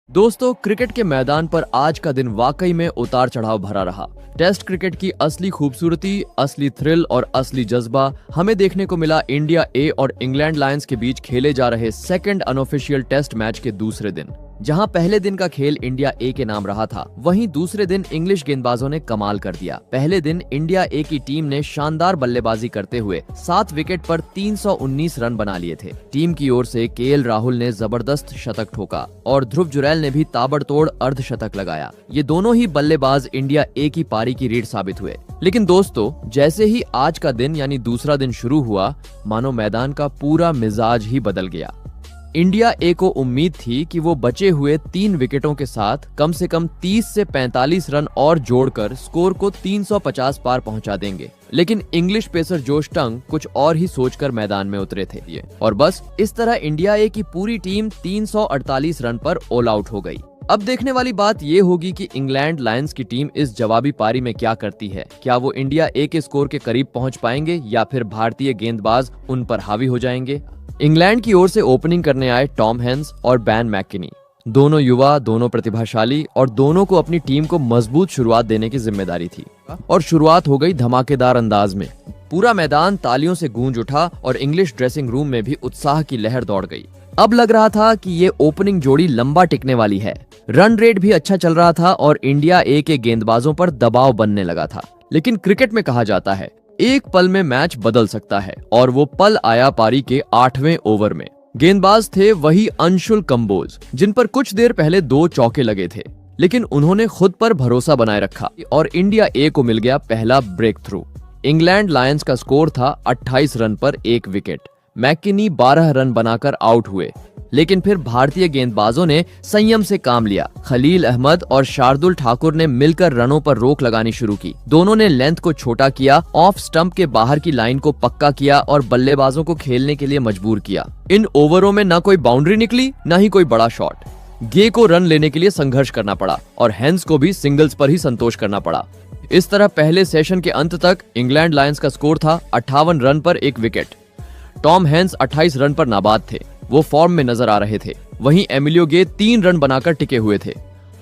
दोस्तों, क्रिकेट के मैदान पर आज का दिन वाकई में उतार चढ़ाव भरा रहा। टेस्ट क्रिकेट की असली खूबसूरती, असली थ्रिल और असली जज्बा हमें देखने को मिला इंडिया ए और इंग्लैंड लायंस के बीच खेले जा रहे सेकंड अनऑफिशियल टेस्ट मैच के दूसरे दिन। जहां पहले दिन का खेल इंडिया ए के नाम रहा था, वहीं दूसरे दिन इंग्लिश गेंदबाजों ने कमाल कर दिया। पहले दिन इंडिया ए की टीम ने शानदार बल्लेबाजी करते हुए 7 विकेट पर 319 रन बना लिए थे। टीम की ओर से केएल राहुल ने जबरदस्त शतक ठोका और ध्रुव जुरैल ने भी ताबड़तोड़ अर्धशतक लगाया। ये दोनों ही बल्लेबाज इंडिया ए की पारी की रीढ़ साबित हुए। लेकिन दोस्तों, जैसे ही आज का दिन यानी दूसरा दिन शुरू हुआ, मानो मैदान का पूरा मिजाज ही बदल गया। इंडिया ए को उम्मीद थी कि वो बचे हुए 3 विकेटों के साथ कम से कम 30 से 45 रन और जोड़कर स्कोर को 350 पार पहुंचा देंगे। लेकिन इंग्लिश पेसर जोश टंग कुछ और ही सोचकर मैदान में उतरे थे और बस इस तरह इंडिया ए की पूरी टीम 348 रन पर ऑल आउट हो गई। अब देखने वाली बात ये होगी कि इंग्लैंड लायंस की टीम इस जवाबी पारी में क्या करती है। क्या वो इंडिया ए के स्कोर के करीब पहुंच पाएंगे या फिर भारतीय गेंदबाज उन पर हावी हो जाएंगे। इंग्लैंड की ओर से ओपनिंग करने आए टॉम हैंस और बैन मैककिनी। दोनों युवा, दोनों प्रतिभाशाली और दोनों को अपनी टीम को मजबूत शुरुआत देने की जिम्मेदारी थी। और शुरुआत हो गई धमाकेदार अंदाज में। पूरा मैदान तालियों से गूंज उठा और इंग्लिश ड्रेसिंग रूम में भी उत्साह की लहर दौड़ गई। अब लग रहा था कि ये ओपनिंग जोड़ी लंबा टिकने वाली है। रन रेट भी अच्छा चल रहा था और इंडिया ए के गेंदबाजों पर दबाव बनने लगा था। लेकिन क्रिकेट में कहा जाता है, एक पल में मैच बदल सकता है, और वो पल आया पारी के 8वें ओवर में। गेंदबाज थे वही अंशुल कंबोज, जिन पर कुछ देर पहले 2 चौके लगे थे, लेकिन उन्होंने खुद पर भरोसा बनाए रखा और इंडिया ए को मिल गया पहला ब्रेक थ्रू। इंग्लैंड लायंस का स्कोर था 28 रन पर 1 विकेट। मैककिनी 12 रन बनाकर आउट हुए, लेकिन फिर भारतीय गेंदबाजों ने संयम से काम लिया। खलील अहमद और शार्दुल ठाकुर ने मिलकर रनों पर रोक लगानी शुरू की। दोनों ने लेंथ को छोटा किया, ऑफ स्टंप के बाहर की लाइन को पक्का किया और बल्लेबाजों को खेलने के लिए मजबूर किया। इन ओवरों में न कोई बाउंड्री निकली, न ही कोई बड़ा शॉट। गे को रन लेने के लिए संघर्ष करना पड़ा और हैंस को भी सिंगल्स पर ही संतोष करना पड़ा। इस तरह पहले सेशन के अंत तक इंग्लैंड लायंस का स्कोर था 58 रन पर 1 विकेट। टॉम हैंस 28 रन पर नाबाद थे, वो फॉर्म में नजर आ रहे थे। वहीं एमिलियो गे 3 रन बनाकर टिके हुए थे।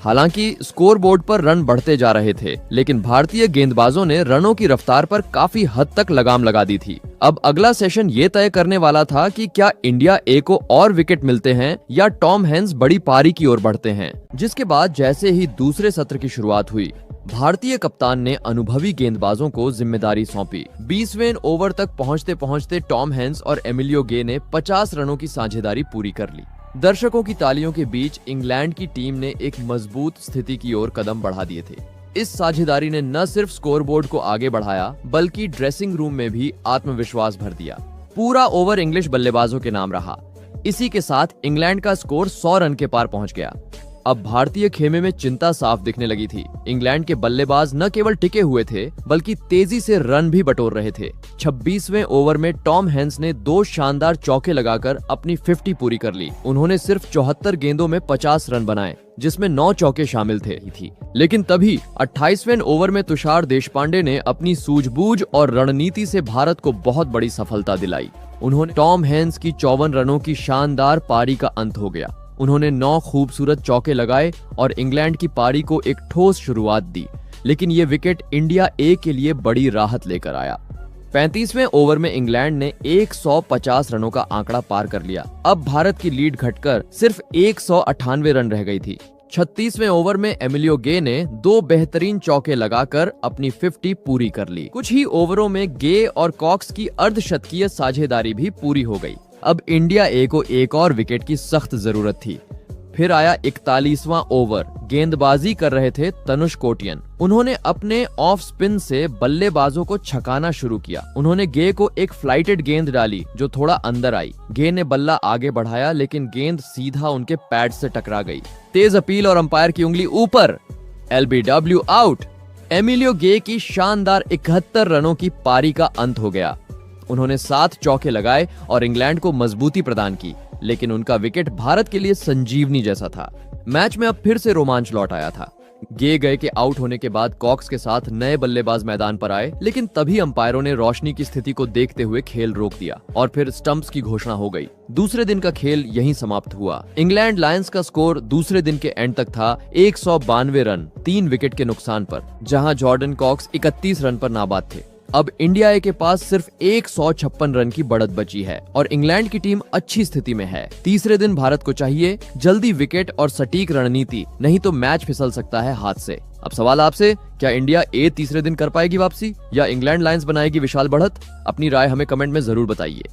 हालांकि स्कोर बोर्ड पर रन बढ़ते जा रहे थे, लेकिन भारतीय गेंदबाजों ने रनों की रफ्तार पर काफी हद तक लगाम लगा दी थी। अब अगला सेशन ये तय करने वाला था कि क्या इंडिया ए को और विकेट मिलते हैं या टॉम हैंस बड़ी पारी की ओर बढ़ते हैं। जिसके बाद जैसे ही दूसरे सत्र की शुरुआत हुई, भारतीय कप्तान ने अनुभवी गेंदबाजों को जिम्मेदारी सौंपी। 20वें ओवर तक पहुंचते पहुंचते टॉम हैंस और एमिलियो गे ने 50 रनों की साझेदारी पूरी कर ली। दर्शकों की तालियों के बीच इंग्लैंड की टीम ने एक मजबूत स्थिति की ओर कदम बढ़ा दिए थे। इस साझेदारी ने न सिर्फ स्कोरबोर्ड को आगे बढ़ाया, बल्कि ड्रेसिंग रूम में भी आत्मविश्वास भर दिया। पूरा ओवर इंग्लिश बल्लेबाजों के नाम रहा। इसी के साथ इंग्लैंड का स्कोर 100 रन के पार पहुंच गया। अब भारतीय खेमे में चिंता साफ दिखने लगी थी। इंग्लैंड के बल्लेबाज न केवल टिके हुए थे, बल्कि तेजी से रन भी बटोर रहे थे। 26वें ओवर में टॉम हैंस ने 2 शानदार चौके लगाकर अपनी 50 पूरी कर ली। उन्होंने सिर्फ 74 गेंदों में 50 रन बनाए, जिसमें 9 चौके शामिल थे। लेकिन तभी 28वें ओवर में तुषार देशपांडे ने अपनी सूझबूझ और रणनीति से भारत को बहुत बड़ी सफलता दिलाई। उन्होंने टॉम हैंस की 54 रनों की शानदार पारी का अंत हो गया। उन्होंने 9 खूबसूरत चौके लगाए और इंग्लैंड की पारी को एक ठोस शुरुआत दी। लेकिन ये विकेट इंडिया ए के लिए बड़ी राहत लेकर आया। 35वें ओवर में इंग्लैंड ने 150 रनों का आंकड़ा पार कर लिया। अब भारत की लीड घटकर सिर्फ 198 रन रह गई थी। 36वें ओवर में एमिलियो गे ने 2 बेहतरीन चौके लगाकर अपनी 50 पूरी कर ली। कुछ ही ओवरों में गे और कॉक्स की अर्धशतकीय साझेदारी भी पूरी हो गई। अब इंडिया ए को एक और विकेट की सख्त जरूरत थी। फिर आया 41वां ओवर। गेंदबाजी कर रहे थे तनुष कोटियन। उन्होंने अपने ऑफ स्पिन से बल्लेबाजों को छकाना शुरू किया। उन्होंने गे को एक फ्लाइटेड गेंद डाली जो थोड़ा अंदर आई। गे ने बल्ला आगे बढ़ाया, लेकिन गेंद सीधा उनके पैड से टकरा गई। तेज अपील और अंपायर की उंगली ऊपर। LBW out. एमिलियो गे की शानदार 71 रनों की पारी का अंत हो गया। उन्होंने 7 चौके लगाए और इंग्लैंड को मजबूती प्रदान की, लेकिन उनका विकेट भारत के लिए संजीवनी जैसा था। मैच में अब फिर से रोमांच लौट आया था। गे गए के आउट होने के बाद कॉक्स के साथ नए बल्लेबाज मैदान पर आए, लेकिन तभी अंपायरों ने रोशनी की स्थिति को देखते हुए खेल रोक दिया और फिर स्टंप्स की घोषणा हो गई। दूसरे दिन का खेल यहीं समाप्त हुआ। इंग्लैंड लायंस का स्कोर दूसरे दिन के एंड तक था 192 रन 3 विकेट के नुकसान पर, जहां जॉर्डन कॉक्स 31 रन पर नाबाद थे। अब इंडिया ए के पास सिर्फ 156 रन की बढ़त बची है और इंग्लैंड की टीम अच्छी स्थिति में है। तीसरे दिन भारत को चाहिए जल्दी विकेट और सटीक रणनीति, नहीं तो मैच फिसल सकता है हाथ से। अब सवाल आपसे, क्या इंडिया ए तीसरे दिन कर पाएगी वापसी या इंग्लैंड लायंस बनाएगी विशाल बढ़त? अपनी राय हमें कमेंट में जरूर बताइए।